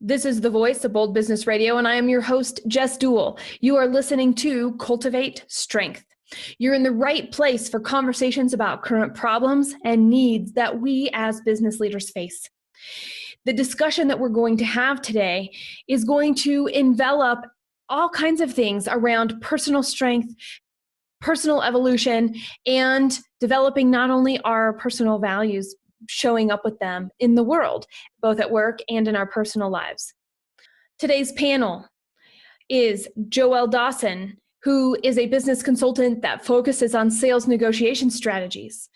This is the voice of Bold Business Radio, and I am your host, Jess Dewell. You are listening to Cultivate Strength. You're in the right place for conversations about current problems and needs that we as business leaders face. The discussion that we're going to have today is going to envelop all kinds of things around personal strength, personal evolution, and developing not only our personal values, showing up with them in the world, both at work and in our personal lives. Today's panel is Dawson, who is a business consultant that focuses on sales negotiation strategies,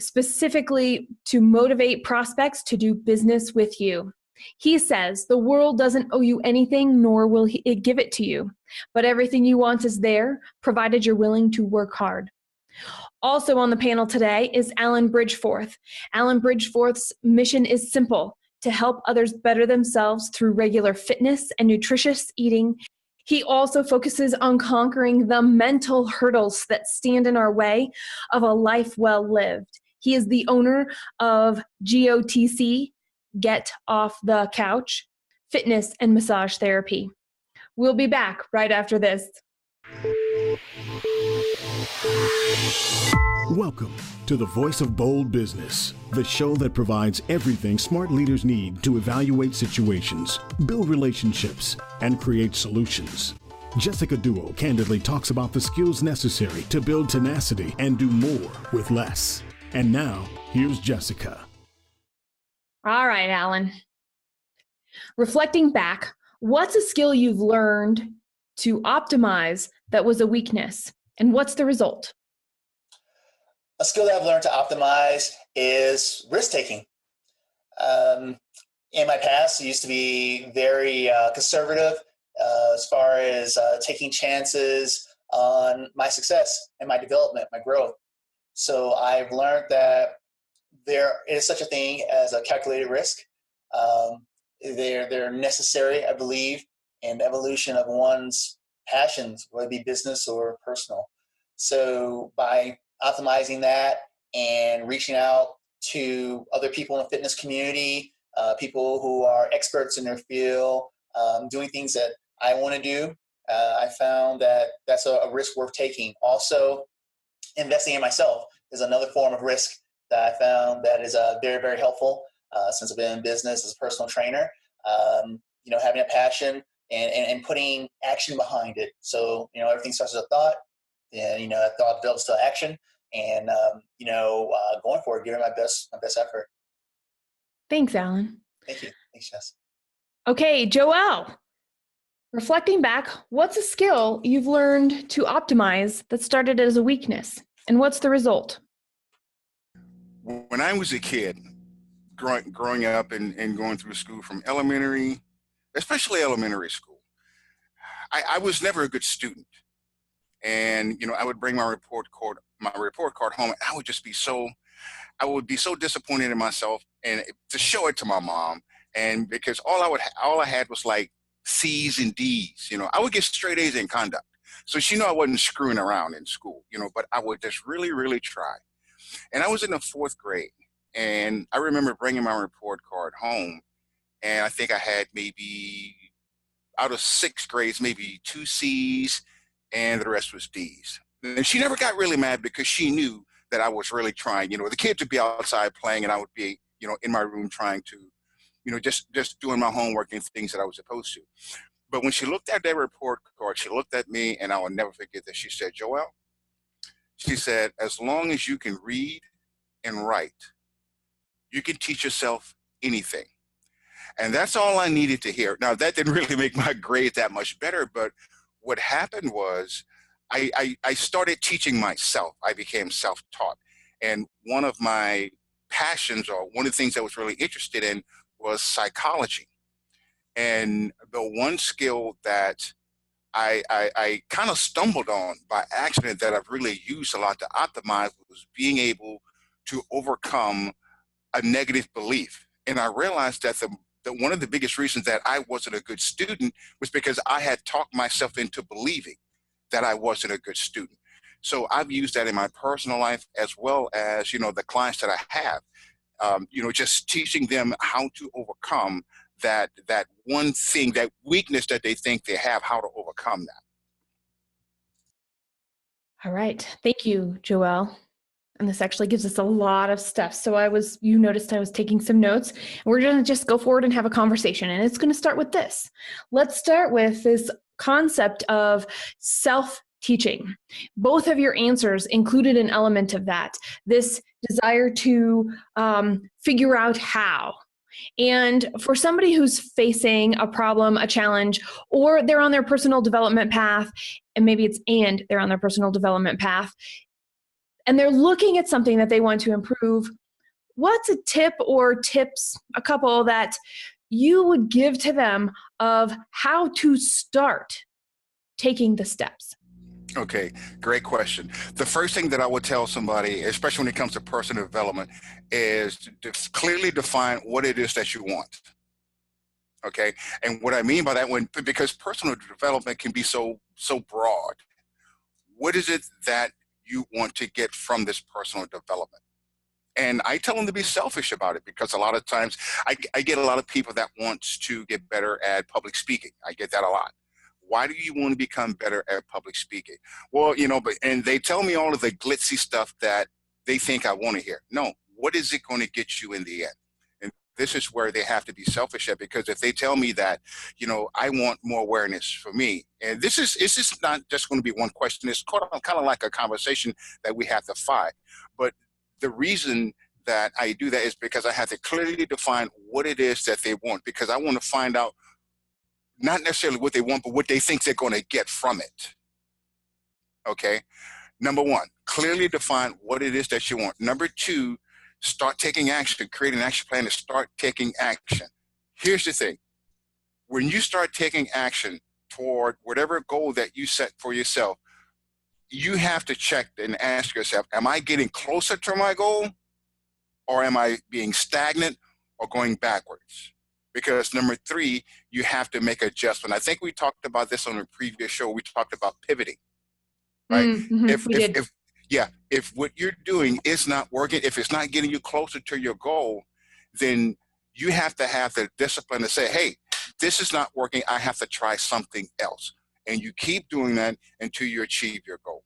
specifically to motivate prospects to do business with you. He says the world doesn't owe you anything, nor will it give it to you, but everything you want is there, provided you're willing to work hard. Also on the panel today is Alan Bridgeforth. Alan Bridgeforth's mission is simple: to help others better themselves through regular fitness and nutritious eating. He also focuses on conquering the mental hurdles that stand in our way of a life well lived. He is the owner of GOTC, Get Off the Couch, fitness and massage therapy. We'll be back right after this. Welcome to the Voice of Bold Business, the show that provides everything smart leaders need to evaluate situations, build relationships, and create solutions. Jessica Dewell candidly talks about the skills necessary to build tenacity and do more with less. And now, here's Jessica. All right, Alan. Reflecting back, what's a skill you've learned to optimize that was a weakness, and what's the result? A skill that I've learned to optimize is risk-taking. In my past, I used to be very conservative as far as taking chances on my success and my development, my growth. So I've learned that there is such a thing as a calculated risk. They're necessary, I believe, in the evolution of one's passions, whether it be business or personal. So by optimizing that and reaching out to other people in the fitness community, people who are experts in their field, doing things that I want to do, I found that that's a risk worth taking. Also, investing in myself is another form of risk that I found that is very, very helpful since I've been in business as a personal trainer. Having a passion and putting action behind it. So, everything starts with a thought, and, that thought develops to action, and, going for it, giving my best effort. Thanks, Alan. Thank you. Thanks, Jess. Okay, Joelle, reflecting back, what's a skill you've learned to optimize that started as a weakness, and what's the result? When I was a kid, growing up and going through school from elementary, especially elementary school, I was never a good student. And, I would bring my report card home, and I would be so disappointed in myself, and to show it to my mom. And because all I had was like C's and D's, I would get straight A's in conduct. So she knew I wasn't screwing around in school, but I would just really, really try. And I was in the 4th grade, and I remember bringing my report card home, and I think I had maybe out of 6 grades, maybe 2 C's, and the rest was D's. And she never got really mad because she knew that I was really trying. The kids would be outside playing, and I would be, in my room trying to, just doing my homework and things that I was supposed to. But when she looked at that report card, she looked at me, and I will never forget that. She said, "Joel," she said, "as long as you can read and write, you can teach yourself anything." And that's all I needed to hear. Now, that didn't really make my grade that much better, but what happened was I started teaching myself. I became self-taught. And one of my passions, or one of the things I was really interested in, was psychology. And the one skill that I kind of stumbled on by accident that I've really used a lot to optimize was being able to overcome a negative belief. And I realized that one of the biggest reasons that I wasn't a good student was because I had talked myself into believing that I wasn't a good student. So I've used that in my personal life as well as, the clients that I have, just teaching them how to overcome that one thing, that weakness that they think they have, how to overcome that. All right. Thank you, Joelle. And this actually gives us a lot of stuff. So you noticed I was taking some notes. We're going to just go forward and have a conversation. And it's going to start with this. Let's start with this concept of self-teaching. Both of your answers included an element of that, this desire to figure out how. And for somebody who's facing a problem, a challenge, or they're on their personal development path, and maybe they're on their personal development path, and they're looking at something that they want to improve, what's a tip or tips, a couple that you would give to them of how to start taking the steps? Okay, great question. The first thing that I would tell somebody, especially when it comes to personal development, is to clearly define what it is that you want. Okay, and what I mean by that, because personal development can be so broad. What is it that you want to get from this personal development? And I tell them to be selfish about it, because a lot of times I get a lot of people that wants to get better at public speaking. I get that a lot. Why do you want to become better at public speaking? Well, and they tell me all of the glitzy stuff that they think I want to hear. No, what is it going to get you in the end? And this is where they have to be selfish at, because if they tell me that, I want more awareness for me, and it's just not just going to be one question. It's kind of like a conversation that we have to fight. But the reason that I do that is because I have to clearly define what it is that they want, because I want to find out not necessarily what they want, but what they think they're going to get from it. Okay. Number one, clearly define what it is that you want. Number two, start taking action, create an action plan to start taking action. Here's the thing. When you start taking action toward whatever goal that you set for yourself, you have to check and ask yourself, am I getting closer to my goal, or am I being stagnant or going backwards? Because number three, you have to make adjustment. I think we talked about this on a previous show. We talked about pivoting, right? Mm-hmm. If what you're doing is not working, if it's not getting you closer to your goal, then you have to have the discipline to say, hey, this is not working. I have to try something else. And you keep doing that until you achieve your goal.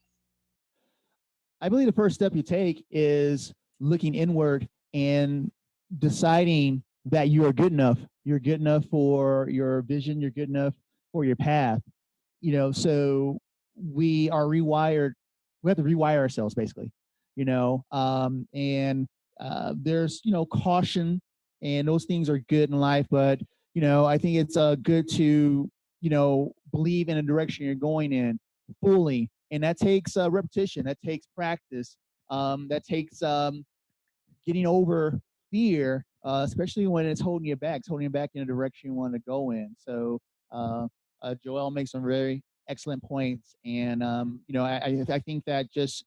I believe the first step you take is looking inward and deciding that you are good enough. You're good enough for your vision. You're good enough for your path. So we are rewired. We have to rewire ourselves, basically. And there's caution, and those things are good in life. But I think it's good to believe in the direction you're going in fully, and that takes repetition. That takes practice. That takes getting over fear, especially when it's holding you back. It's holding you back in the direction you want to go in. So Joelle makes some very excellent points, and I think that just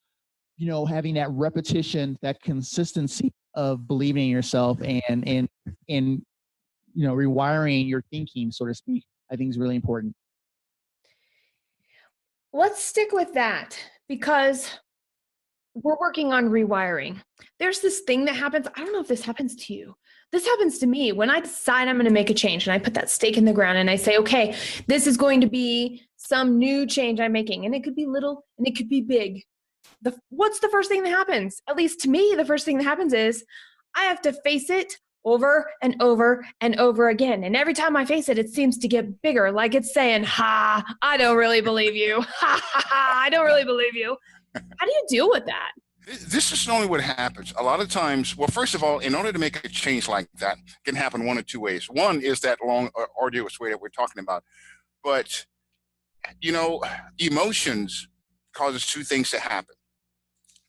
having that repetition, that consistency of believing in yourself, and rewiring your thinking, so to speak, I think is really important. Let's stick with that, because we're working on rewiring. There's this thing that happens. I don't know if this happens to you. This happens to me when I decide I'm going to make a change, and I put that stake in the ground and I say, okay, this is going to be some new change I'm making. And it could be little and it could be big. What's the first thing that happens? At least to me, the first thing that happens is I have to face it over and over and over again. And every time I face it, it seems to get bigger. Like it's saying, ha, I don't really believe you. Ha, ha, ha, I don't really believe you. How do you deal with that? This is normally what happens. A lot of times, well, first of all, in order to make a change like that, it can happen one of two ways. One is that long, arduous way that we're talking about. But, emotions causes two things to happen.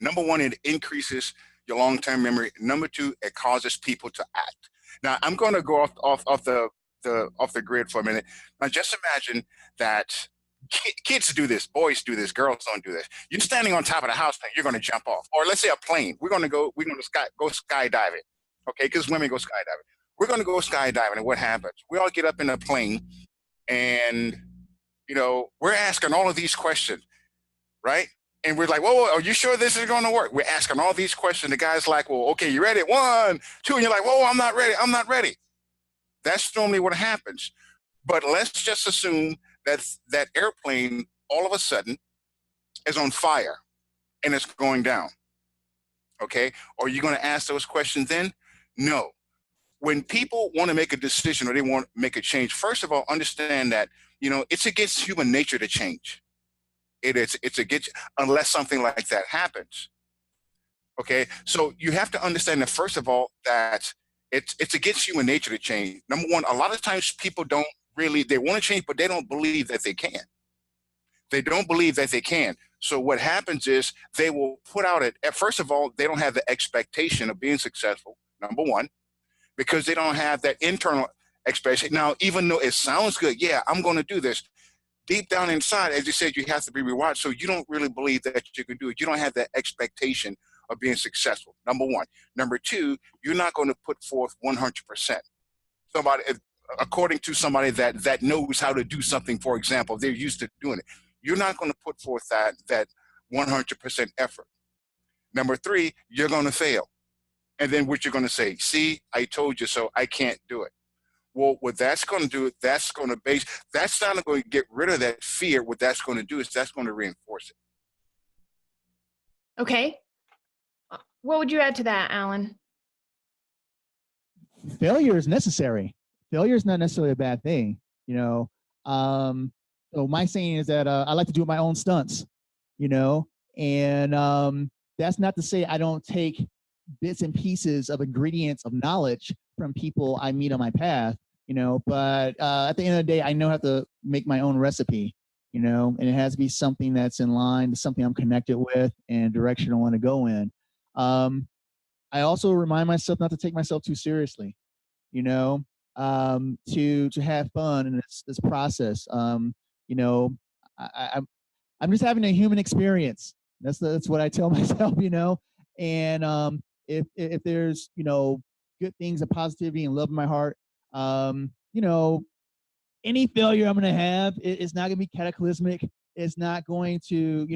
Number one, it increases your long-term memory. Number two, it causes people to act. Now, I'm going to go off the grid for a minute. Now, just imagine that kids do this, boys do this, girls don't do this. You're standing on top of the house, you're going to jump off. Or let's say a plane. We're going to go skydiving, okay? Because women go skydiving. We're going to go skydiving, and what happens? We all get up in a plane, and we're asking all of these questions, right? And we're like, whoa, are you sure this is going to work? We're asking all these questions. The guy's like, well, okay, you ready? 1, 2, and you're like, whoa, I'm not ready. That's normally what happens. But let's just assume that that airplane all of a sudden is on fire and it's going down. Okay. Are you going to ask those questions then? No. When people want to make a decision or they want to make a change, first of all, understand that, it's against human nature to change. It's against, unless something like that happens. Okay. So you have to understand that, first of all, that it's against human nature to change. Number one, a lot of times people don't really, they want to change, but they don't believe that they can. They don't believe that they can. So what happens is they will put out first of all, they don't have the expectation of being successful, number one, because they don't have that internal expectation. Now, even though it sounds good, yeah, I'm going to do this. Deep down inside, as you said, you have to be rewarded. So you don't really believe that you can do it. You don't have that expectation of being successful, number one. Number two, you're not going to put forth 100%. Somebody, according to somebody that knows how to do something, for example, they're used to doing it. You're not going to put forth that 100% effort. Number three, you're going to fail. And then what you're going to say, see, I told you so, I can't do it. Well, what that's going to do, that's not going to get rid of that fear. What that's going to do is that's going to reinforce it. Okay. What would you add to that, Alan? Failure is necessary. Failure is not necessarily a bad thing. So my saying is that I like to do my own stunts, and that's not to say I don't take bits and pieces of ingredients of knowledge from people I meet on my path, but at the end of the day, I know how to make my own recipe, and it has to be something that's in line to something I'm connected with and direction I want to go in. I also remind myself not to take myself too seriously, to have fun in this process. I'm just having a human experience. That's what I tell myself, and if there's, good things and positivity and love in my heart, any failure I'm going to have, it's not going to be cataclysmic. It's not going to,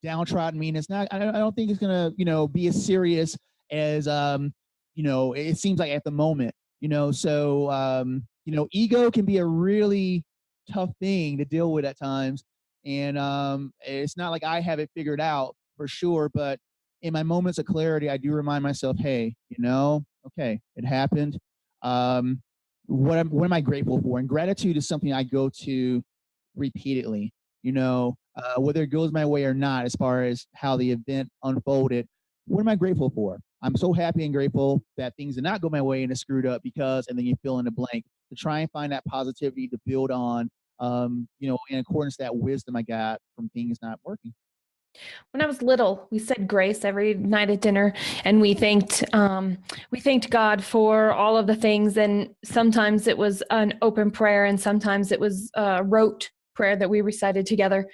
downtrodden me. And it's not, I don't think it's going to, be as serious as, it seems like at the moment, so, ego can be a really tough thing to deal with at times. And it's not like I have it figured out for sure, but in my moments of clarity, I do remind myself, hey, okay, it happened. What am I grateful for? And gratitude is something I go to repeatedly, whether it goes my way or not, as far as how the event unfolded. What am I grateful for? I'm so happy and grateful that things did not go my way and it screwed up because, and then you fill in the blank to try and find that positivity to build on, in accordance to that wisdom I got from things not working. When I was little, we said grace every night at dinner, and we thanked God for all of the things. And sometimes it was an open prayer, and sometimes it was a rote prayer that we recited together.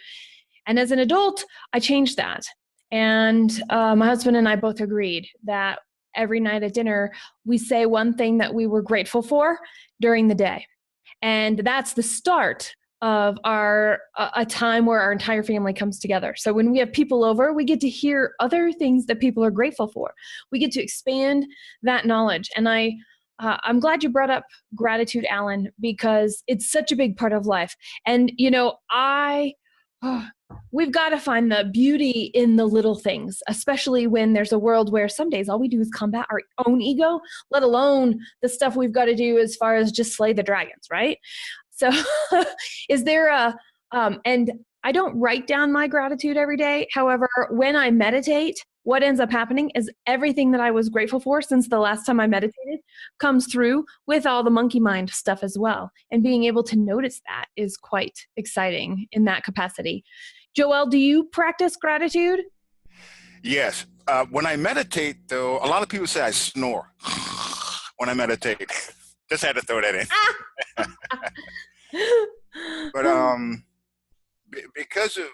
And as an adult, I changed that. And my husband and I both agreed that every night at dinner, we say one thing that we were grateful for during the day. And that's the start of a time where our entire family comes together. So when we have people over, we get to hear other things that people are grateful for. We get to expand that knowledge. And I'm glad you brought up gratitude, Alan, because it's such a big part of life. And, we've got to find the beauty in the little things, especially when there's a world where some days all we do is combat our own ego, let alone the stuff we've got to do as far as just slay the dragons, right? So is there and I don't write down my gratitude every day. However, when I meditate, what ends up happening is everything that I was grateful for since the last time I meditated comes through with all the monkey mind stuff as well. And being able to notice that is quite exciting in that capacity. Joel, do you practice gratitude? Yes. When I meditate, though, a lot of people say I snore when I meditate. Just had to throw that in. But because of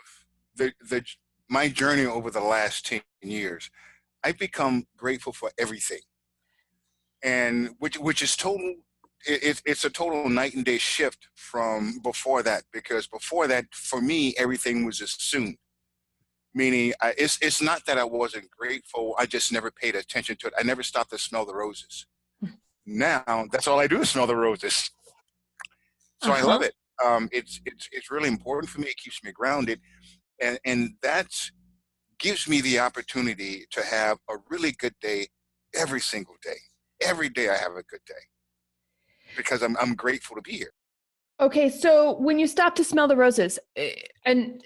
my journey over the last 10 years, I've become grateful for everything, and which is total. It's a total night and day shift from before that, because before that, for me, everything was assumed. Meaning, it's not that I wasn't grateful. I just never paid attention to it. I never stopped to smell the roses. now that's all I do is smell the roses. So I love it. It's really important for me. It keeps me grounded, and that's gives me the opportunity to have a really good day every single day. Every day I have a good day because I'm grateful to be here. Okay, so when you stop to smell the roses, and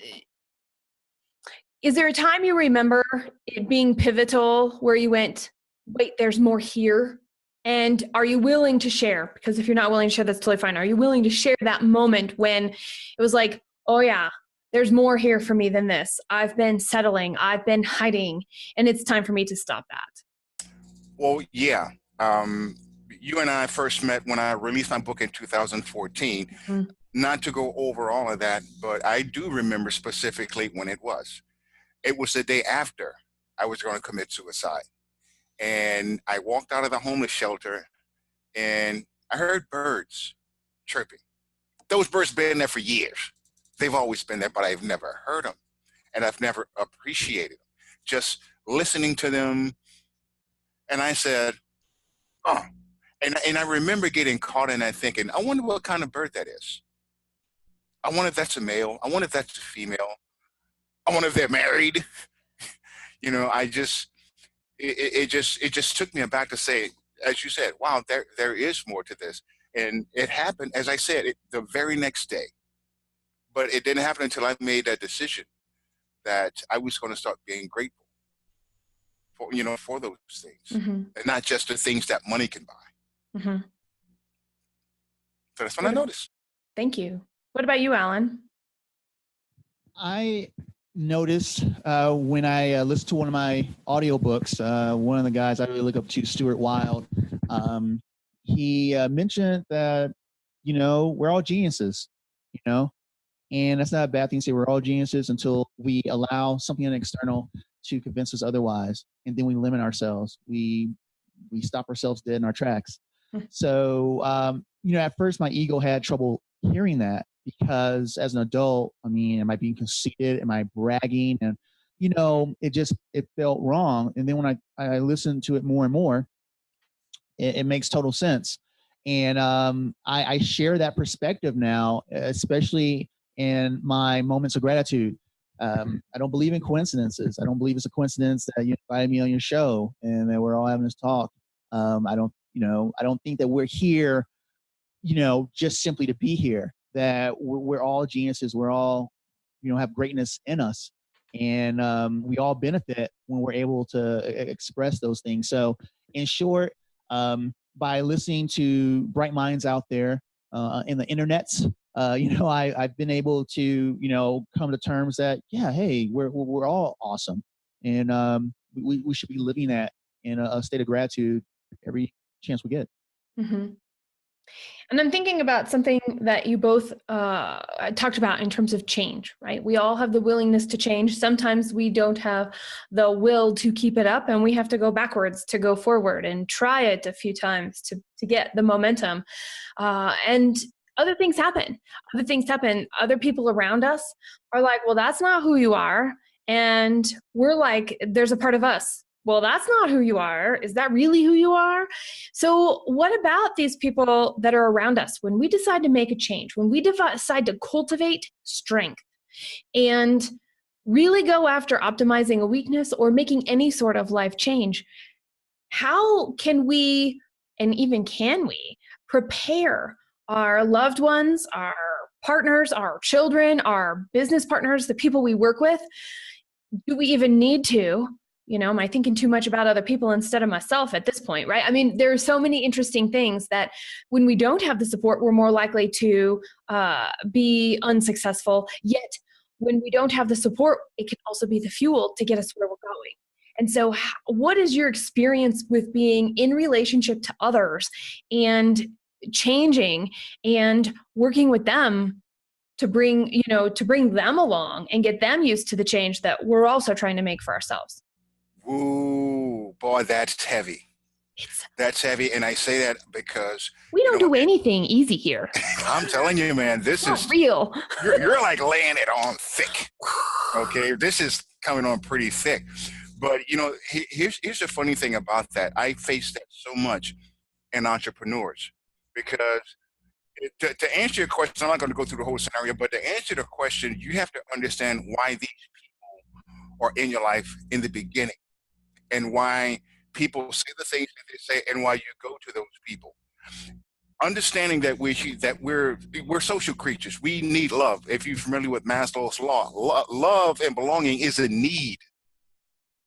is there a time you remember it being pivotal where you went, wait, there's more here? And are you willing to share? Because if you're not willing to share, that's totally fine. Are you willing to share that moment when it was like, oh yeah, there's more here for me than this. I've been settling, I've been hiding, and it's time for me to stop that. Well, yeah. You and I first met when I released my book in 2014. Mm-hmm. Not to go over all of that, but I do remember specifically when it was. It was the day after I was going to commit suicide. And I walked out of the homeless shelter and I heard birds chirping. Those birds been there for years. They've always been there, but I've never heard them. And I've never appreciated them. Just listening to them. And I said, oh. And I remember getting caught in that thinking, I wonder what kind of bird that is. I wonder if that's a male. I wonder if that's a female. I wonder if they're married. You know, it just took me aback to say, as you said, wow, there is more to this. And it happened, as I said, the very next day. But it didn't happen until I made that decision that I was going to start being grateful for those things. Mm-hmm. And not just the things that money can buy. Mm-hmm. So that's when I noticed. Thank you. What about you, Alan? I noticed when I listened to one of my audiobooks, one of the guys I really look up to, Stuart Wilde, he mentioned that, we're all geniuses, and that's not a bad thing to say we're all geniuses until we allow something external to convince us otherwise. And then we limit ourselves. We stop ourselves dead in our tracks. So, at first my ego had trouble hearing that because as an adult, am I being conceited? Am I bragging? And, it felt wrong. And then when I listened to it more and more, it makes total sense. And I share that perspective now, especially in my moments of gratitude. I don't believe in coincidences. I don't believe it's a coincidence that you invited me on your show and that we're all having this talk. I don't think that we're here, just simply to be here, that we're all geniuses. We're all, have greatness in us. And we all benefit when we're able to express those things. So in short, by listening to bright minds out there in the internets, I've been able to, come to terms that, yeah, hey, we're all awesome. And we should be living that in a state of gratitude every chance we get. Mm-hmm. And I'm thinking about something that you both talked about in terms of change, right? We all have the willingness to change. Sometimes we don't have the will to keep it up and we have to go backwards to go forward and try it a few times to get the momentum. And other things happen. Other people around us are like, well, that's not who you are. And we're like, there's a part of us. Well, that's not who you are. Is that really who you are? So what about these people that are around us when we decide to make a change, when we decide to cultivate strength and really go after optimizing a weakness or making any sort of life change? How can we, and even can we, prepare our loved ones, our partners, our children, our business partners, the people we work with? Do we even need to? Am I thinking too much about other people instead of myself at this point, right? There are so many interesting things that when we don't have the support, we're more likely to be unsuccessful. Yet when we don't have the support, it can also be the fuel to get us where we're going. And so what is your experience with being in relationship to others and changing and working with them to bring them along and get them used to the change that we're also trying to make for ourselves? Ooh, boy, that's heavy. That's heavy. And I say that because we don't do anything easy here. I'm telling you, man, this is real. You're like laying it on thick. Okay. This is coming on pretty thick. But here's the funny thing about that. I face that so much. and entrepreneurs. Because to answer your question, I'm not going to go through the whole scenario, but to answer the question, you have to understand why these people are in your life in the beginning, and why people say the things that they say, and why you go to those people. Understanding that we're social creatures. We need love. If you're familiar with Maslow's law, love and belonging is a need.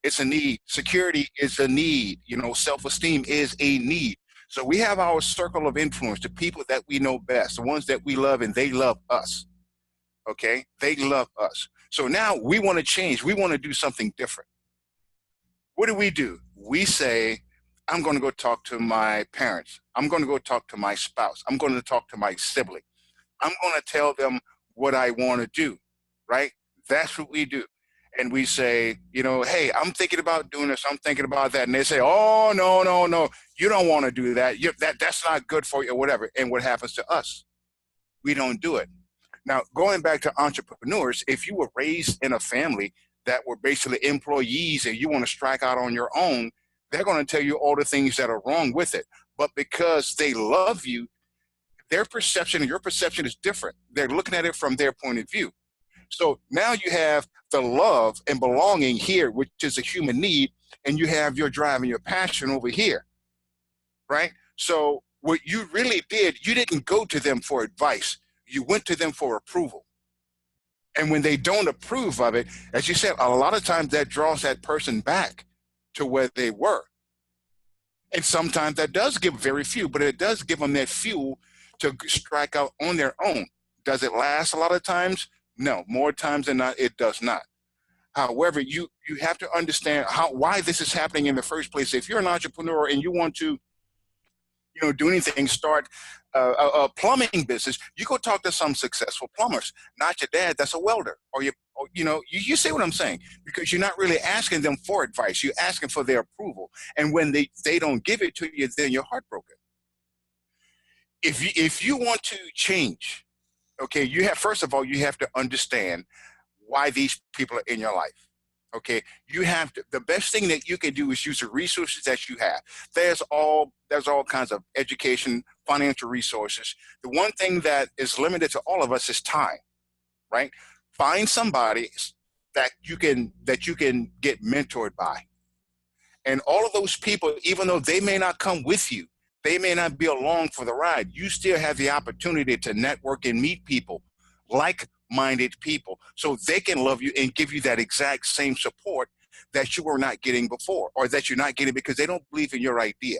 It's a need. Security is a need. Self-esteem is a need. So we have our circle of influence, the people that we know best, the ones that we love, and they love us. Okay? They love us. So now we want to change. We want to do something different. What do? We say, I'm going to go talk to my parents. I'm going to go talk to my spouse. I'm going to talk to my sibling. I'm going to tell them what I want to do, right? That's what we do. And we say, hey, I'm thinking about doing this. I'm thinking about that. And they say, oh, no. You don't want to do that. That's not good for you or whatever. And what happens to us? We don't do it. Now, going back to entrepreneurs, if you were raised in a family that were basically employees and you want to strike out on your own, they're going to tell you all the things that are wrong with it. But because they love you, their perception and your perception is different. They're looking at it from their point of view. So now you have the love and belonging here, which is a human need, and you have your drive and your passion over here, right? So what you really did, you didn't go to them for advice. You went to them for approval. And when they don't approve of it, as you said, a lot of times that draws that person back to where they were. And sometimes that does give very few, but it does give them that fuel to strike out on their own. Does it last a lot of times? No, more times than not, it does not. However, you have to understand why this is happening in the first place. If you're an entrepreneur and you want to do anything, start a plumbing business, you go talk to some successful plumbers, not your dad that's a welder, or you see what I'm saying? Because you're not really asking them for advice. You're asking for their approval. And when they don't give it to you, then you're heartbroken. If you want to change, okay, first of all, you have to understand why these people are in your life. Okay, the best thing that you can do is use the resources that you have. There's all kinds of education, financial resources. The one thing that is limited to all of us is time, right? Find somebody that you can get mentored by. And all of those people, even though they may not come with you, they may not be along for the ride, you still have the opportunity to network and meet people, like-minded people, so they can love you and give you that exact same support that you were not getting before, or that you're not getting because they don't believe in your idea.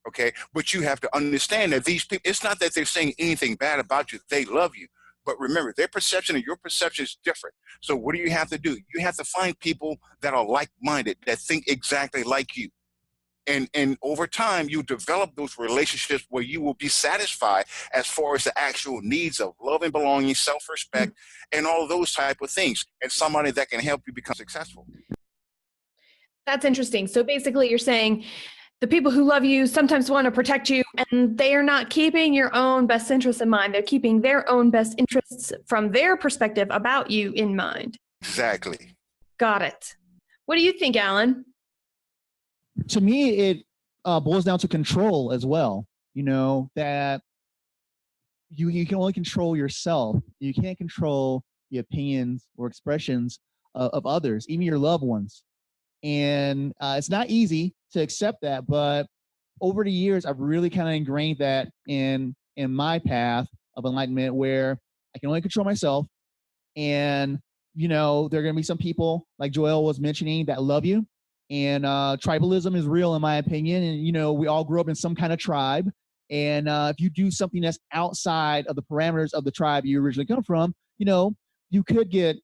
Okay, but you have to understand that these people, it's not that they're saying anything bad about you, they love you. But remember, their perception and your perception is different. So what do you have to do? You have to find people that are like-minded, that think exactly like you. And over time, you develop those relationships where you will be satisfied as far as the actual needs of love and belonging, self-respect, and all of those type of things, and somebody that can help you become successful. That's interesting. So basically you're saying the people who love you sometimes want to protect you, and they are not keeping your own best interests in mind. They're keeping their own best interests from their perspective about you in mind. Exactly. Got it. What do you think, Alan? To me, it boils down to control as well. That you can only control yourself. You can't control the opinions or expressions of others, even your loved ones. And it's not easy to accept that, but over the years, I've really kind of ingrained that in my path of enlightenment, where I can only control myself. And there are going to be some people, like Joel was mentioning, that love you. And tribalism is real, in my opinion. And, we all grew up in some kind of tribe. And if you do something that's outside of the parameters of the tribe you originally come from, you could get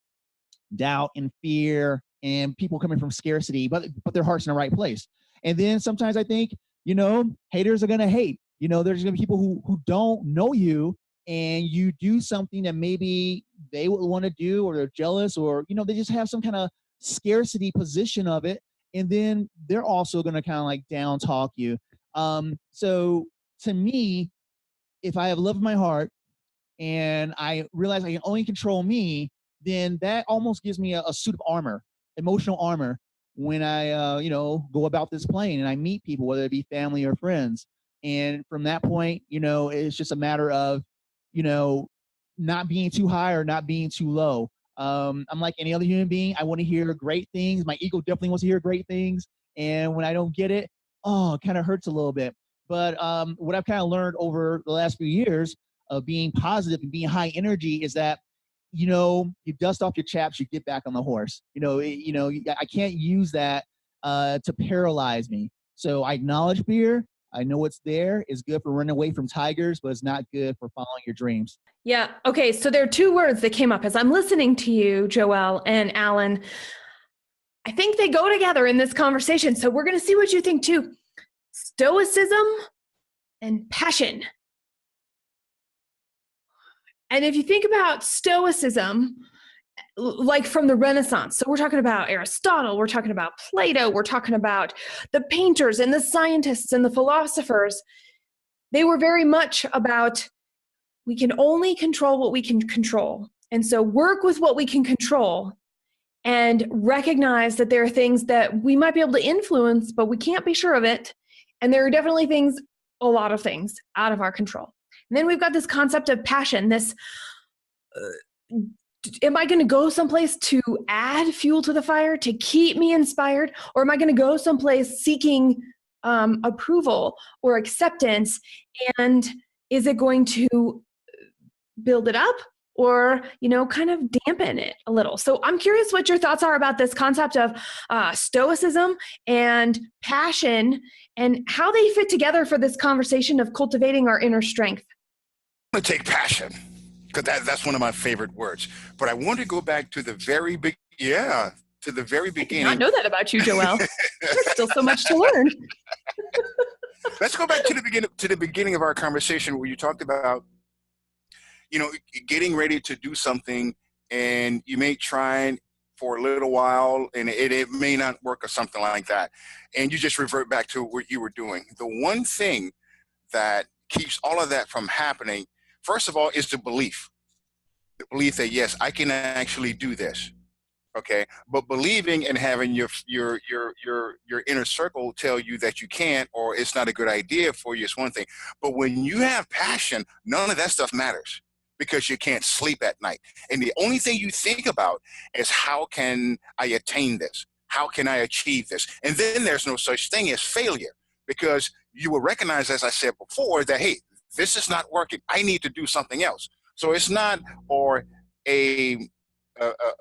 doubt and fear and people coming from scarcity, but their heart's in the right place. And then sometimes I think, haters are going to hate. There's going to be people who don't know you, and you do something that maybe they would want to do, or they're jealous, or, they just have some kind of scarcity position of it. And then they're also going to kind of like down talk you. So to me, if I have love in my heart and I realize I can only control me, then that almost gives me a suit of armor, emotional armor, when I, go about this plane and I meet people, whether it be family or friends. And from that point, it's just a matter of, not being too high or not being too low. I'm like any other human being. I want to hear great things. My ego definitely wants to hear great things. And when I don't get it, it kind of hurts a little bit. But what I've kind of learned over the last few years of being positive and being high energy is that, you dust off your chaps, you get back on the horse. I can't use that to paralyze me. So I acknowledge fear. I know it's there. It's good for running away from tigers, but it's not good for following your dreams. Yeah. Okay. So there are two words that came up as I'm listening to you, Joel and Alan. I think they go together in this conversation. So we're going to see what you think too. Stoicism and passion. And if you think about Stoicism, like from the Renaissance, so we're talking about Aristotle, we're talking about Plato, we're talking about the painters and the scientists and the philosophers. They were very much about, we can only control what we can control. And so work with what we can control and recognize that there are things that we might be able to influence, but we can't be sure of it. And there are definitely things, a lot of things out of our control. And then we've got this concept of passion, this, am I going to go someplace to add fuel to the fire, to keep me inspired? Or am I going to go someplace seeking approval or acceptance? And is it going to build it up or, kind of dampen it a little? So I'm curious what your thoughts are about this concept of stoicism and passion and how they fit together for this conversation of cultivating our inner strength. I'm going to take passion because that's one of my favorite words. But I want to go back to the very beginning. I did not know that about you, Joel. There's still so much to learn. Let's go back to the beginning of our conversation where you talked about, getting ready to do something and you may try for a little while and it may not work or something like that. And you just revert back to what you were doing. The one thing that keeps all of that from happening, first of all, is the belief that yes, I can actually do this. Okay. But believing and having your inner circle tell you that you can't, or it's not a good idea for you is one thing. But when you have passion, none of that stuff matters because you can't sleep at night. And the only thing you think about is how can I attain this? How can I achieve this? And then there's no such thing as failure because you will recognize, as I said before, that, hey, this is not working. I need to do something else. So it's not, or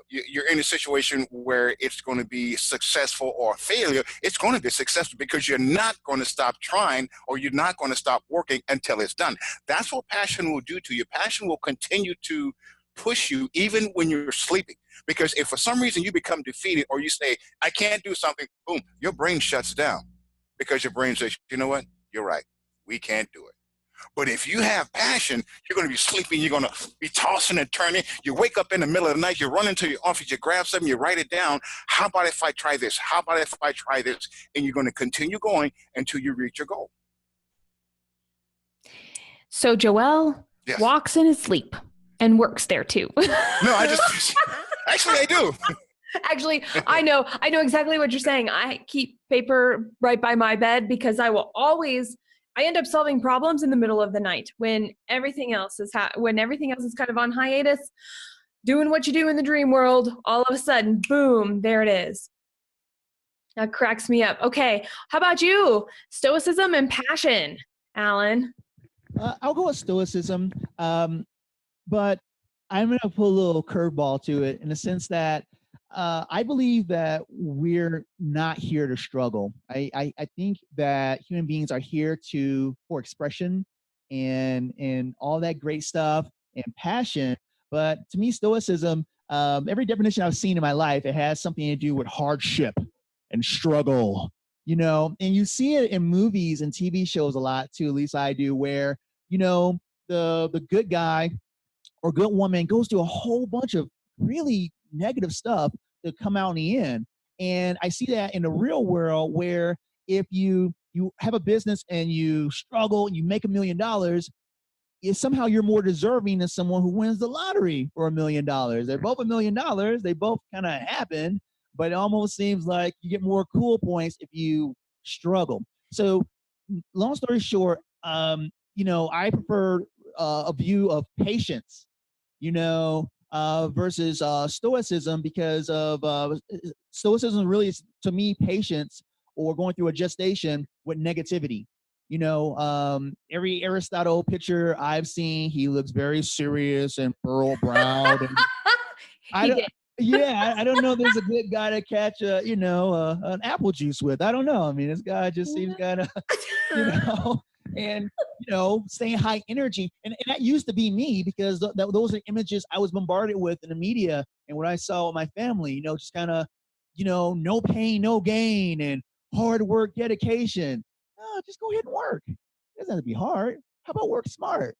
you're in a situation where it's going to be successful or failure. It's going to be successful because you're not going to stop trying or you're not going to stop working until it's done. That's what passion will do to you. Passion will continue to push you even when you're sleeping. Because if for some reason you become defeated or you say, I can't do something, boom, your brain shuts down because your brain says, you know what? You're right. We can't do it. But if you have passion, you're going to be sleeping, you're going to be tossing and turning. You wake up in the middle of the night, you run into your office, you grab something, you write it down. How about if I try this? How about if I try this? And you're going to continue going until you reach your goal. So Joel walks in his sleep and works there too. No, actually I do. Actually, I know exactly what you're saying. I keep paper right by my bed because I end up solving problems in the middle of the night when everything else is kind of on hiatus, doing what you do in the dream world. All of a sudden, boom, there it is. That cracks me up. Okay, how about you? Stoicism and passion, Alan. I'll go with stoicism, but I'm going to put a little curveball to it in the sense that I believe that we're not here to struggle. I think that human beings are here for expression and all that great stuff and passion. But to me, stoicism, every definition I've seen in my life, it has something to do with hardship and struggle, and you see it in movies and TV shows a lot too, at least I do, where, the good guy or good woman goes through a whole bunch of really negative stuff to come out in the end. And I see that in the real world where if you have a business and you struggle and you make $1 million, somehow you're more deserving than someone who wins the lottery for $1 million. They're both $1 million. They both kind of happen, but it almost seems like you get more cool points if you struggle. So long story short, I prefer a view of patience, versus stoicism, because of stoicism really is, to me, patience, or going through a gestation with negativity. Every Aristotle picture I've seen, he looks very serious and pearl browed. And I don't. Yeah, I don't know. There's a good guy to catch an apple juice with. I don't know. I mean, this guy just seems kind of, and staying high energy, and that used to be me, because those are images I was bombarded with in the media, and what I saw with my family. Just kind of, no pain, no gain, and hard work, dedication. No, just go ahead and work. It doesn't have to be hard. How about work smart?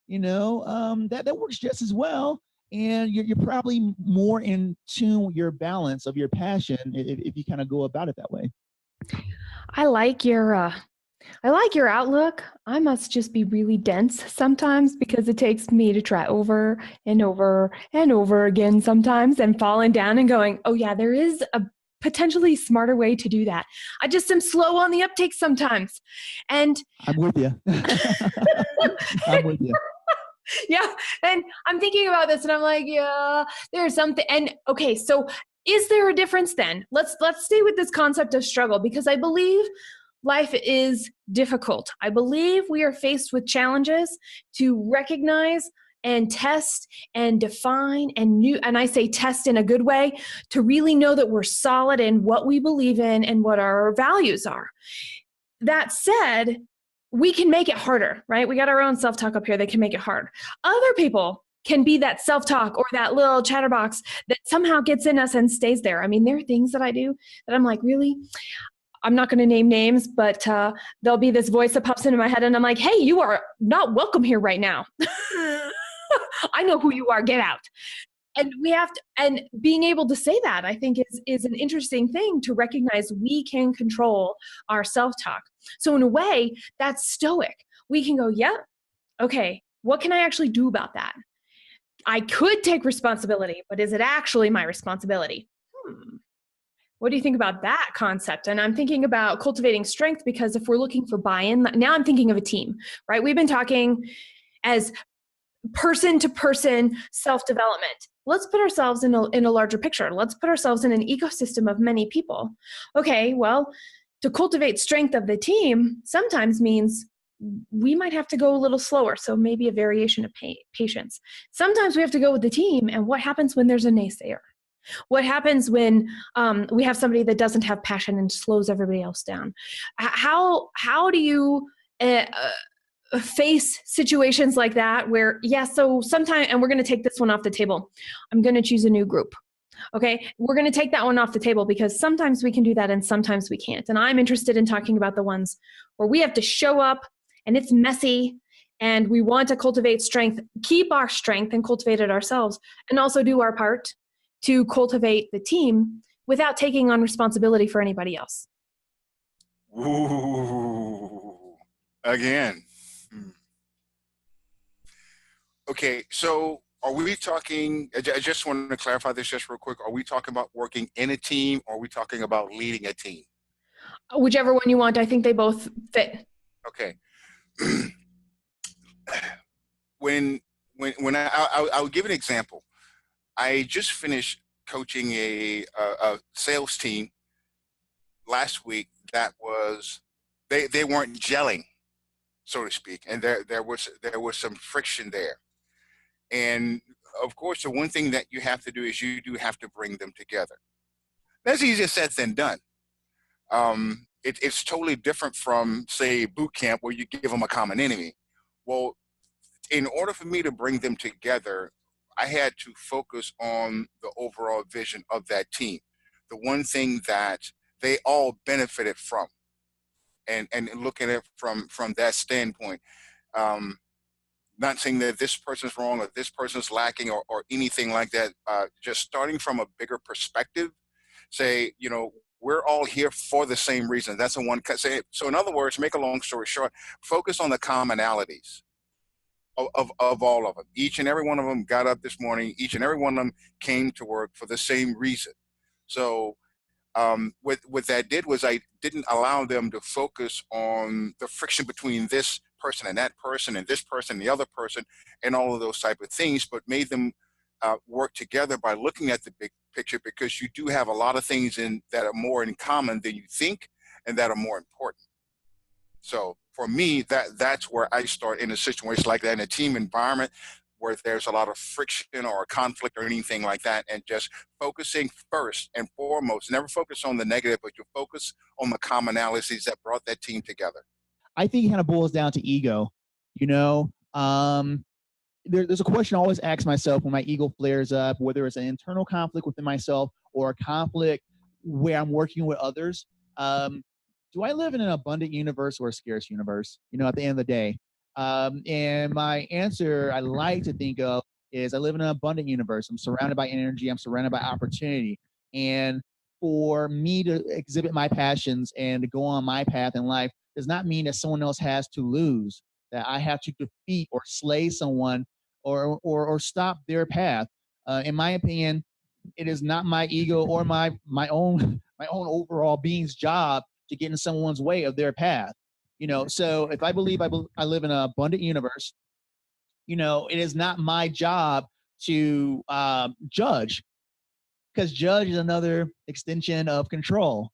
That works just as well, and you're probably more in tune with your balance of your passion if you kind of go about it that way. I like your outlook. I must just be really dense sometimes, because it takes me to try over and over and over again sometimes, and falling down and going, oh yeah, there is a potentially smarter way to do that. I just am slow on the uptake sometimes. And I'm with you. I'm with you. Yeah. And I'm thinking about this and I'm like, yeah, there's something. And okay, so is there a difference then? Let's stay with this concept of struggle, because I believe life is difficult. I believe we are faced with challenges to recognize and test and define and I say test in a good way, to really know that we're solid in what we believe in and what our values are. That said, we can make it harder, right? We got our own self-talk up here that can make it hard. Other people can be that self-talk or that little chatterbox that somehow gets in us and stays there. I mean, there are things that I do that I'm like, really? I'm not going to name names, but there'll be this voice that pops into my head and I'm like, hey, you are not welcome here right now. I know who you are, get out. And we have to, and being able to say that, I think is an interesting thing, to recognize we can control our self-talk. So in a way, that's stoic. We can go, yeah, okay, what can I actually do about that? I could take responsibility, but is it actually my responsibility? What do you think about that concept? And I'm thinking about cultivating strength, because if we're looking for buy-in, now I'm thinking of a team, right? We've been talking as person-to-person self-development. Let's put ourselves in a larger picture. Let's put ourselves in an ecosystem of many people. Okay, well, to cultivate strength of the team sometimes means we might have to go a little slower, so maybe a variation of patience. Sometimes we have to go with the team, and what happens when there's a naysayer? What happens when we have somebody that doesn't have passion and slows everybody else down? How do you face situations like that where, so sometimes, and we're going to take this one off the table. I'm going to choose a new group. Okay, we're going to take that one off the table, because sometimes we can do that and sometimes we can't. And I'm interested in talking about the ones where we have to show up and it's messy and we want to cultivate strength, keep our strength and cultivate it ourselves, and also do our part to cultivate the team without taking on responsibility for anybody else. Ooh, again. Okay, so are we talking, I just wanted to clarify this just real quick. Are we talking about working in a team, or are we talking about leading a team? Whichever one you want. I think they both fit. Okay. when I'll give an example. I just finished coaching a sales team last week that was, they weren't gelling, so to speak, and there was some friction there. And of course, the one thing that you have to do is you do have to bring them together. That's easier said than done. It's totally different from, say, boot camp, where you give them a common enemy. Well, in order for me to bring them together, I had to focus on the overall vision of that team, the one thing that they all benefited from, and looking at it from that standpoint. Not saying that this person's wrong or this person's lacking or anything like that. Just starting from a bigger perspective, say, we're all here for the same reason. That's the one. So in other words, make a long story short, focus on the commonalities of all of them. Each and every one of them got up this morning. Each and every one of them came to work for the same reason. So what that did was, I didn't allow them to focus on the friction between this person and that person and this person and the other person and all of those type of things, but made them work together by looking at the big picture, because you do have a lot of things that are more in common than you think and that are more important. So for me, that's where I start in a situation like that, in a team environment where there's a lot of friction or conflict or anything like that, and just focusing first and foremost, never focus on the negative, but you focus on the commonalities that brought that team together. I think it kind of boils down to ego. You know, there's a question I always ask myself when my ego flares up, whether it's an internal conflict within myself or a conflict where I'm working with others. Do I live in an abundant universe or a scarce universe? You know, at the end of the day. And my answer I like to think of is I live in an abundant universe. I'm surrounded by energy. I'm surrounded by opportunity. And for me to exhibit my passions and to go on my path in life does not mean that someone else has to lose, that I have to defeat or slay someone or stop their path. In my opinion, it is not my ego or my own overall being's job to get in someone's way of their path. You know, so if I believe I live in an abundant universe, you know, it is not my job to judge, because judge is another extension of control.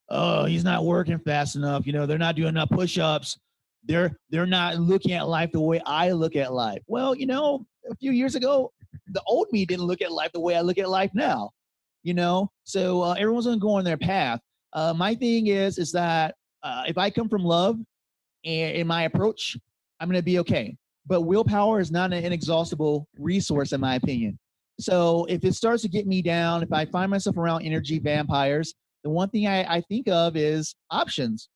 Oh, he's not working fast enough. You know, they're not doing enough push-ups. They're not looking at life the way I look at life. Well, you know, a few years ago, the old me didn't look at life the way I look at life now. You know, so everyone's gonna go on their path. My thing is that if I come from love and in my approach, I'm going to be okay. But willpower is not an inexhaustible resource, in my opinion. So if it starts to get me down, if I find myself around energy vampires, the one thing I think of is options.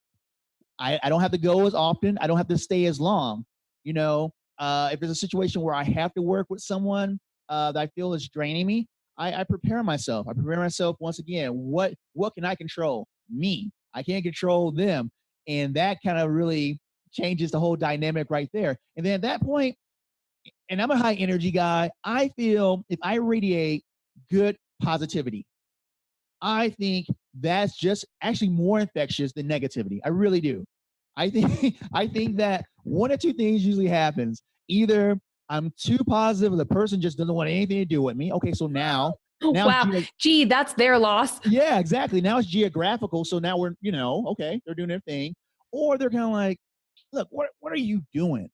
I don't have to go as often. I don't have to stay as long. You know, if there's a situation where I have to work with someone that I feel is draining me, I prepare myself. I prepare myself once again. What can I control? Me. I can't control them. And that kind of really changes the whole dynamic right there. And then at that point, and I'm a high energy guy, I feel if I radiate good positivity, I think that's just actually more infectious than negativity. I really do. I think that one or two things usually happens. Either I'm too positive, the person just doesn't want anything to do with me. Okay, so now wow, gee, that's their loss. Yeah, exactly. Now it's geographical. So now we're, you know, okay, they're doing their thing. Or they're kind of like, look, what are you doing?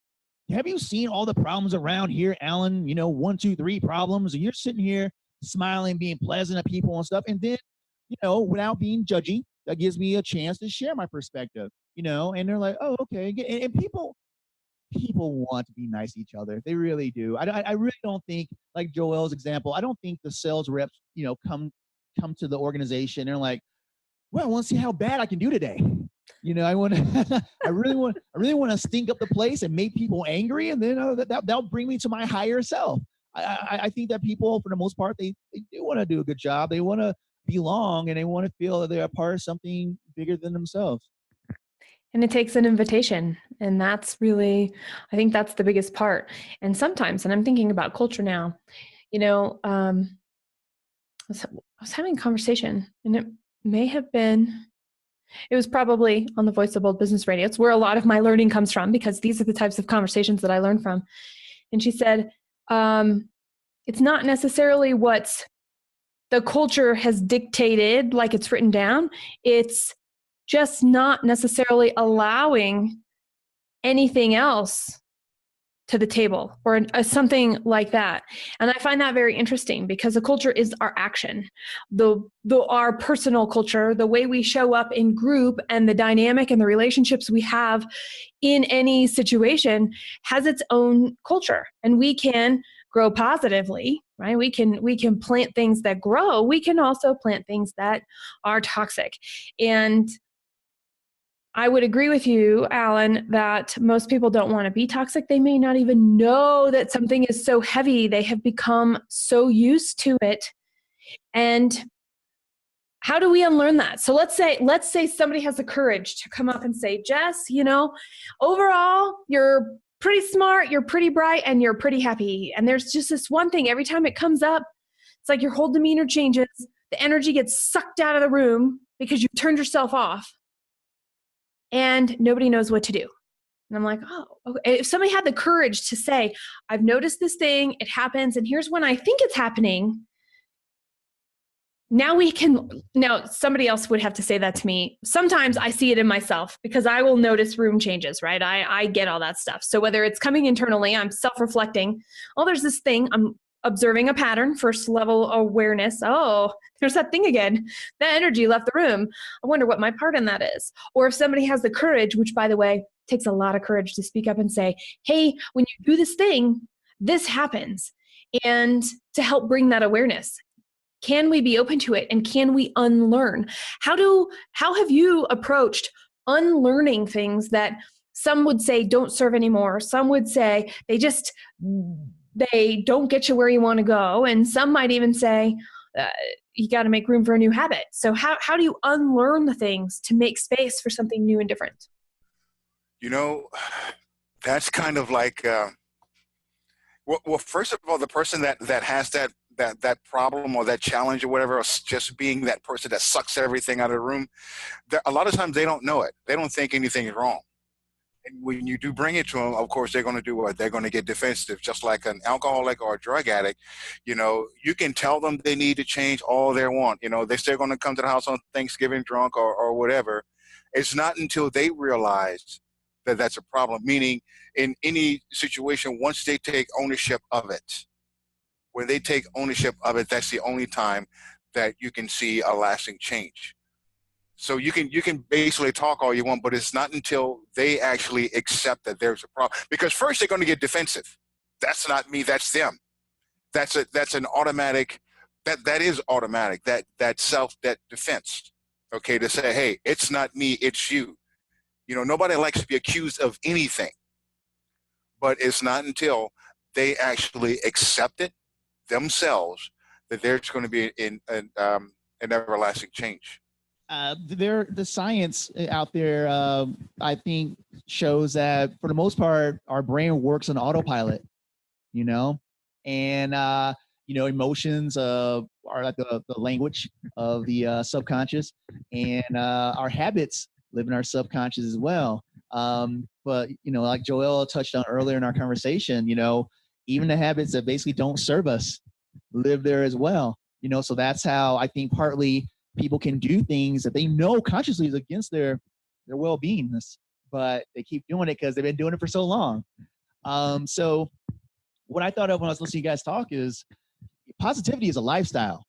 Have you seen all the problems around here, Alan? You know, 1, 2, 3 problems. And you're sitting here smiling, being pleasant to people and stuff. And then, you know, without being judgy, that gives me a chance to share my perspective, you know, and they're like, oh, okay. And people want to be nice to each other. They really do. I really don't think, like Joel's example, I don't think the sales reps, you know, come to the organization and they're like, well, I want to see how bad I can do today. You know, I really want to stink up the place and make people angry, and then that'll bring me to my higher self. I think that people, for the most part, they do want to do a good job. They want to belong, and they want to feel that they're a part of something bigger than themselves. And it takes an invitation. And that's really, I think that's the biggest part. And sometimes, and I'm thinking about culture now, you know, I was having a conversation, and it was probably on the Voice of Bold Business Radio. It's where a lot of my learning comes from, because these are the types of conversations that I learn from. And she said, it's not necessarily what the culture has dictated, like it's written down. It's just not necessarily allowing anything else to the table or something like that. And I find that very interesting, because the culture is our action, our personal culture, the way we show up in group, and the dynamic and the relationships we have in any situation has its own culture. And we can grow positively, right? We can plant things that grow. We can also plant things that are toxic. And I would agree with you, Alan, that most people don't want to be toxic. They may not even know that something is so heavy. They have become so used to it. And how do we unlearn that? So let's say somebody has the courage to come up and say, Jess, you know, overall, you're pretty smart, you're pretty bright, and you're pretty happy. And there's just this one thing, every time it comes up, it's like your whole demeanor changes. The energy gets sucked out of the room because you've turned yourself off. And nobody knows what to do. And I'm like, oh, okay. If somebody had the courage to say, I've noticed this thing, it happens, and here's when I think it's happening. Now somebody else would have to say that to me. Sometimes I see it in myself because I will notice room changes, right? I get all that stuff. So whether it's coming internally, I'm self-reflecting. Oh, there's this thing. I'm observing a pattern, first level awareness. Oh, there's that thing again. That energy left the room. I wonder what my part in that is. Or if somebody has the courage, which by the way, takes a lot of courage to speak up and say, hey, when you do this thing, this happens. And to help bring that awareness. Can we be open to it? And can we unlearn? How have you approached unlearning things that some would say don't serve anymore? Some would say they don't get you where you want to go. And some might even say, you got to make room for a new habit. So how do you unlearn the things to make space for something new and different? That's kind of like, well, first of all, the person that has that problem or that challenge or whatever, or just being that person that sucks everything out of the room, a lot of times they don't know it. They don't think anything is wrong. And when you do bring it to them, of course, they're going to do what? They're going to get defensive, just like an alcoholic or a drug addict. You can tell them they need to change all they want. They're still going to come to the house on Thanksgiving drunk or whatever. It's not until they realize that that's a problem, meaning in any situation, once they take ownership of it, when they take ownership of it, that's the only time that you can see a lasting change. So you can basically talk all you want, but it's not until they actually accept that there's a problem. Because first they're going to get defensive. That's not me, that's them. That's an automatic, that is automatic, that defense. Okay, to say, hey, it's not me, it's you. Nobody likes to be accused of anything. But it's not until they actually accept it themselves that there's going to be an everlasting change. The science out there, I think, shows that for the most part, our brain works on autopilot, and emotions are like the language of the subconscious, and our habits live in our subconscious as well. But like Joelle touched on earlier in our conversation, even the habits that basically don't serve us live there as well. So that's how I think partly people can do things that they know consciously is against their well-beingness, but they keep doing it because they've been doing it for so long. So what I thought of when I was listening to you guys talk is positivity is a lifestyle,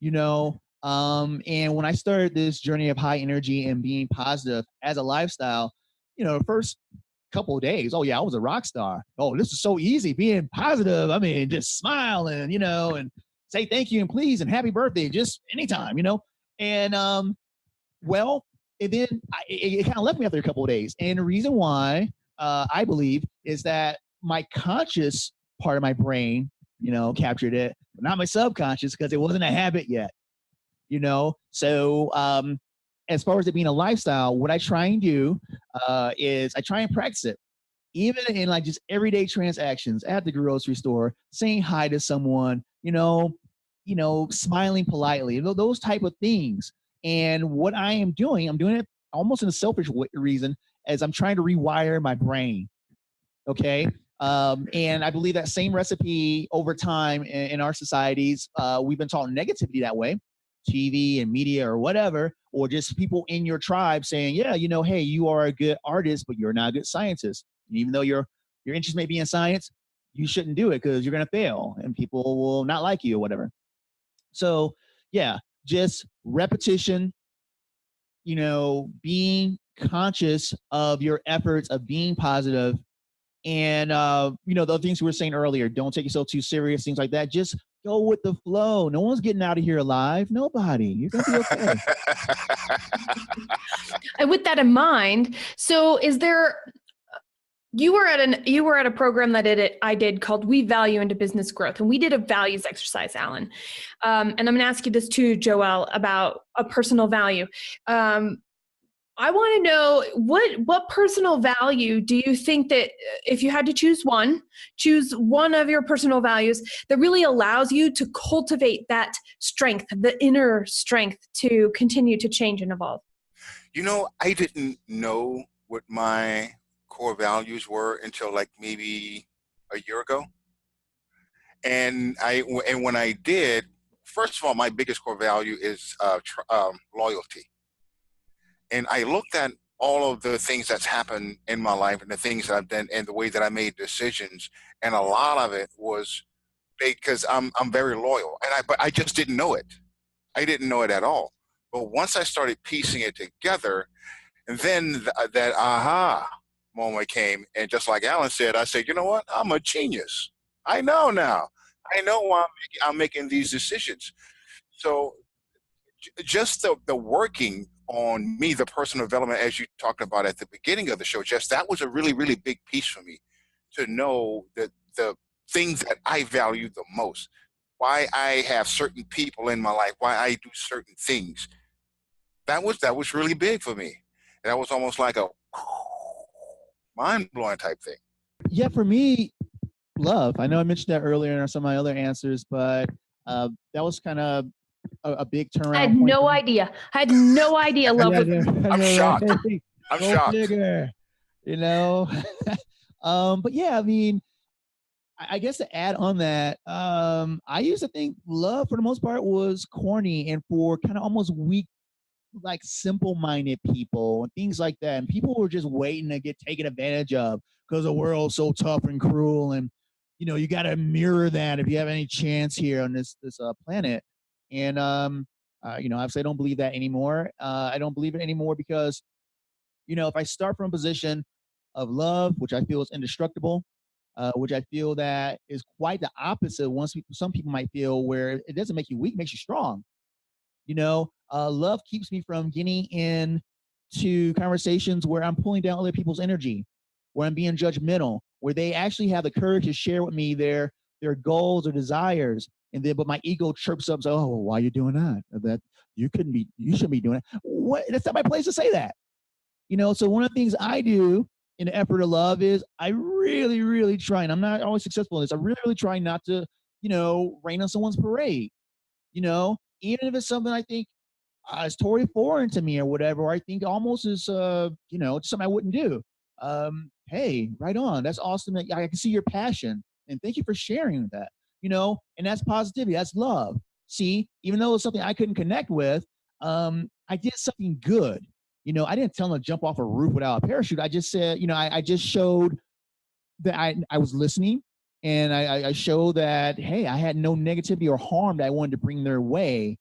and when I started this journey of high energy and being positive as a lifestyle, the first couple of days, oh yeah, I was a rock star. Oh, this is so easy being positive. I mean, just smile and, and say thank you and please and happy birthday, just anytime, and and then it kind of left me after a couple of days. And the reason why I believe is that my conscious part of my brain, captured it, but not my subconscious because it wasn't a habit yet, So as far as it being a lifestyle, what I try and do is I try and practice it, even in like just everyday transactions at the grocery store, saying hi to someone, smiling politely, those type of things. And what I am doing, I'm doing it almost in a selfish reason, as I'm trying to rewire my brain. Okay. And I believe that same recipe over time in our societies, we've been taught negativity that way, TV and media or whatever, or just people in your tribe saying, yeah, hey, you are a good artist, but you're not a good scientist. And even though your interest may be in science, you shouldn't do it because you're going to fail and people will not like you or whatever. So yeah, just repetition, being conscious of your efforts of being positive. And, the other things we were saying earlier, don't take yourself too serious, things like that. Just go with the flow. No one's getting out of here alive. Nobody. You're going to be okay. And with that in mind, so you were at a program that I did called We Value into Business Growth. And we did a values exercise, Alan. And I'm going to ask you this too, Joelle, about a personal value. I want to know what personal value do you think that if you had to choose one of your personal values that really allows you to cultivate that strength, the inner strength to continue to change and evolve? I didn't know what my core values were until like maybe a year ago. And when I did, first of all, my biggest core value is loyalty. And I looked at all of the things that's happened in my life and the things that I've done and the way that I made decisions. And a lot of it was because I'm very loyal, but I just didn't know it. I didn't know it at all. But once I started piecing it together, and then that aha moment came, and just like Alan said, I said, you know what? I'm a genius. I know now. I know why I'm making these decisions. So just the working on me, the personal development, as you talked about at the beginning of the show, Jess, that was a really, really big piece for me to know that the things that I value the most, why I have certain people in my life, why I do certain things. That was really big for me. That was almost like a mind-blowing type thing. Yeah, for me, love. I know I mentioned that earlier in some of my other answers, but that was kind of a big turnaround. I had no idea. I had no idea love was. I'm shocked. Right? I'm shocked. Figure, you know. But yeah, I mean, I guess to add on that, I used to think love for the most part was corny and for kind of almost weak, like simple-minded people and things like that. And people were just waiting to get taken advantage of because the world's so tough and cruel. And, you know, you got to mirror that if you have any chance here on this planet. And, you know, obviously I don't believe that anymore. I don't believe it anymore because, you know, if I start from a position of love, which I feel is indestructible, which I feel that is quite the opposite. Some people might feel where it doesn't make you weak, it makes you strong. You know, love keeps me from getting into conversations where I'm pulling down other people's energy, where I'm being judgmental, where they actually have the courage to share with me their goals or desires. And then, but my ego chirps up and says, "Oh, well, why are you doing that? That you shouldn't be doing that." What? That's not my place to say that. You know, so one of the things I do in the effort of love is I really, really try, and I'm not always successful in this. I really, really try not to, you know, rain on someone's parade. You know, even if it's something I think is totally foreign to me or whatever, or I think almost is, you know, something I wouldn't do. Hey, right on. That's awesome. That I can see your passion, and thank you for sharing that. You know, and that's positivity. That's love. See, even though it's something I couldn't connect with, I did something good. You know, I didn't tell them to jump off a roof without a parachute. I just said, you know, I just showed that I was listening, and I showed that, hey, I had no negativity or harm that I wanted to bring their way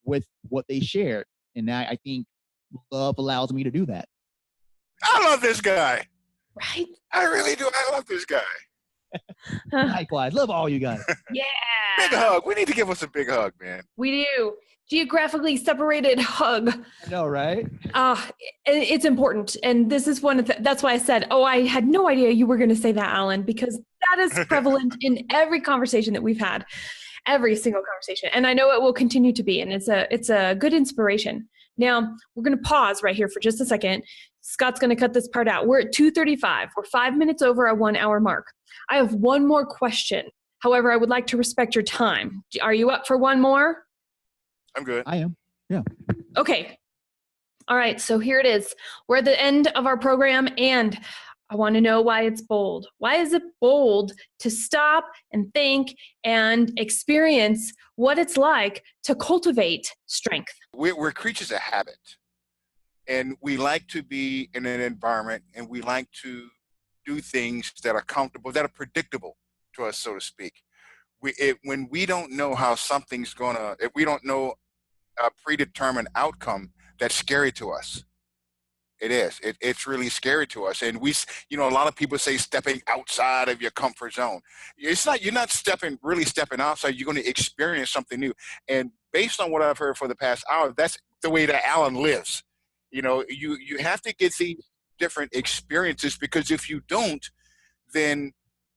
with what they shared. And I think love allows me to do that. I love this guy. Right? I really do. I love this guy. Likewise. Love all you guys. Yeah. Big hug. We need to give us a big hug, man. We do. Geographically separated hug. I know, right? It's important. And this is that's why I said, oh, I had no idea you were going to say that, Alan, because that is prevalent in every conversation that we've had, every single conversation. And I know it will continue to be, and it's a good inspiration. Now, we're going to pause right here for just a second. Scott's going to cut this part out. We're at 2:35. We're 5 minutes over our 1 hour mark. I have one more question. However, I would like to respect your time. Are you up for one more? I'm good. I am. Yeah. Okay. All right. So here it is. We're at the end of our program, and I want to know why it's bold. Why is it bold to stop and think and experience what it's like to cultivate strength? We're creatures of habit, and we like to be in an environment, and we like to do things that are comfortable, that are predictable to us, so to speak. When we don't know how something's if we don't know a predetermined outcome, that's scary to us. It is. It's really scary to us. And a lot of people say stepping outside of your comfort zone. You're not really stepping outside. You're going to experience something new. And based on what I've heard for the past hour, that's the way that Alan lives. You know, you have to get these different experiences, because if you don't, then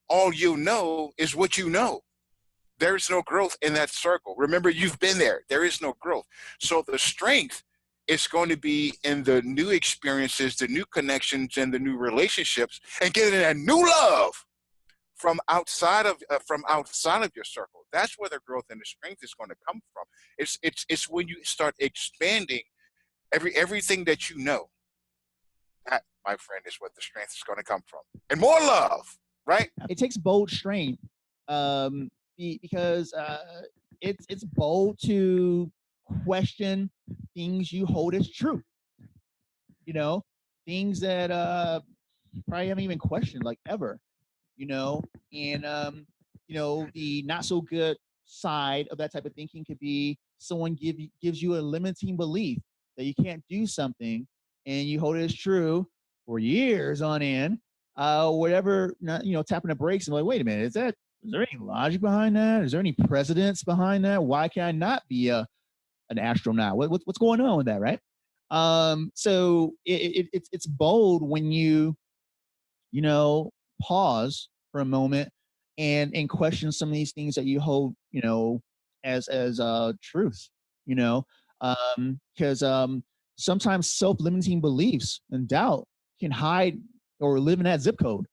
all you know is what you know. There's no growth in that circle. Remember, you've been there. There is no growth. So the strength is going to be in the new experiences, the new connections, and the new relationships, and getting that new love from outside of your circle. That's where the growth and the strength is going to come from. It's when you start expanding everything that you know. my friend, is what the strength is going to come from. And more love, right? It takes bold strength because it's bold to question things you hold as true. You know, things that you probably haven't even questioned like ever. You know, and the not so good side of that type of thinking could be someone gives you a limiting belief that you can't do something, and you hold it as true for years on end. Whatever, tapping the brakes and like, wait a minute, is there any logic behind that? Is there any precedence behind that? Why can I not be an astronaut? What's going on with that, right? So it's bold when you pause for a moment and question some of these things that you hold, as truth, because sometimes self-limiting beliefs and doubt can hide or live in that zip code,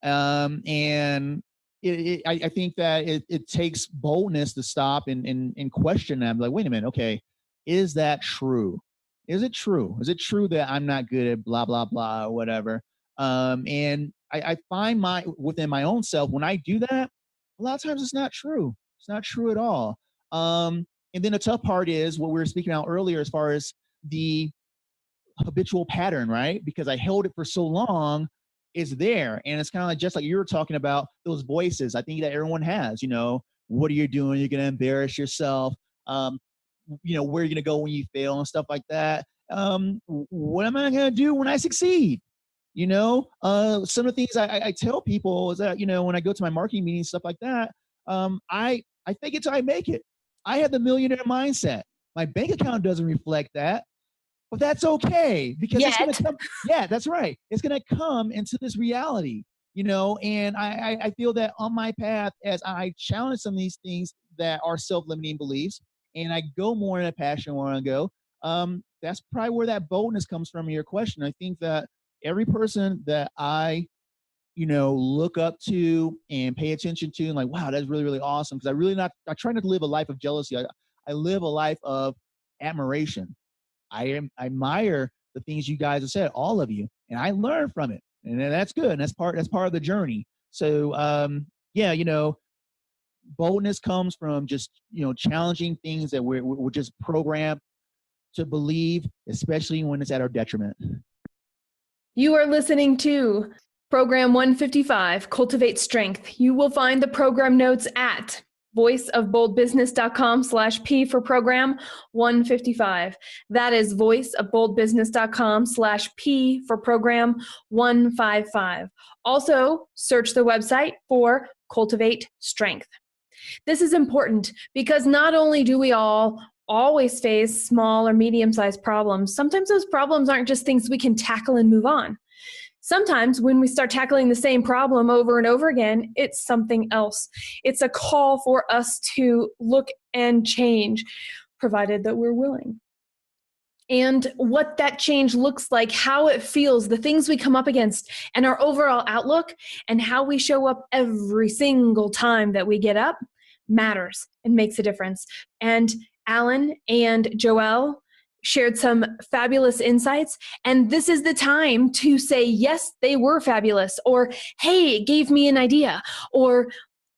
and I think that it takes boldness to stop and question them. Like, wait a minute, okay, is that true? Is it true? Is it true that I'm not good at blah, blah, blah, or whatever? And I find within my own self, when I do that, a lot of times it's not true. It's not true at all. And then the tough part is what we were speaking about earlier, as far as the habitual pattern, right? Because I held it for so long, it's there. And it's kind of like, just like you were talking about, those voices I think that everyone has, what are you doing? You're going to embarrass yourself. Where are you going to go when you fail and stuff like that? What am I going to do when I succeed? Some of the things I tell people is that, when I go to my marketing meetings, stuff like that, I fake it till I make it. I have the millionaire mindset. My bank account doesn't reflect that, but that's okay, because it's going to come. Yeah, that's right. It's going to come into this reality, and I feel that on my path, as I challenge some of these things that are self-limiting beliefs, and I go more in a passion where I go, that's probably where that boldness comes from in your question. I think that every person that I, look up to and pay attention to, and like, wow, that's really, really awesome. Because I try not to live a life of jealousy. I live a life of admiration. I admire the things you guys have said, all of you, and I learn from it, and that's good. And that's part of the journey. So, boldness comes from just, challenging things that we're just programmed to believe, especially when it's at our detriment. You are listening to Program 155, Cultivate Strength. You will find the program notes at voiceofboldbusiness.com/P for program 155. That is voiceofboldbusiness.com/P for program 155. Also, search the website for Cultivate Strength. This is important because not only do we all always face small or medium-sized problems, sometimes those problems aren't just things we can tackle and move on. Sometimes when we start tackling the same problem over and over again, it's something else. It's a call for us to look and change, provided that we're willing. And what that change looks like, how it feels, the things we come up against, and our overall outlook, and how we show up every single time that we get up matters and makes a difference. And Alan and Joelle shared some fabulous insights, and this is the time to say, yes, they were fabulous, or hey, it gave me an idea, or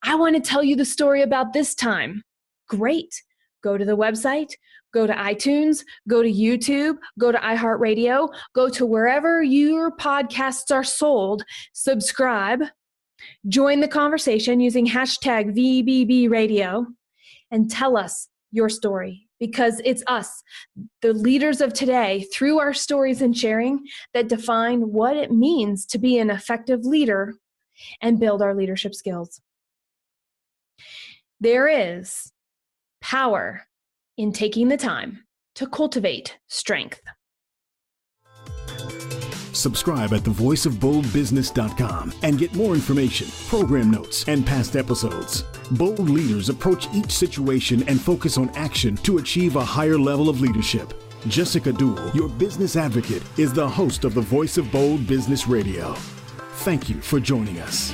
I want to tell you the story about this time. Great. Go to the website, go to iTunes, go to YouTube, go to iHeartRadio, go to wherever your podcasts are sold, subscribe, join the conversation using hashtag VBBRadio, and tell us your story. Because it's us, the leaders of today, through our stories and sharing, that define what it means to be an effective leader and build our leadership skills. There is power in taking the time to cultivate strength. Subscribe at thevoiceofboldbusiness.com and get more information, program notes, and past episodes. Bold leaders approach each situation and focus on action to achieve a higher level of leadership. Jessica Dewell, your business advocate, is the host of the Voice of Bold Business Radio. Thank you for joining us.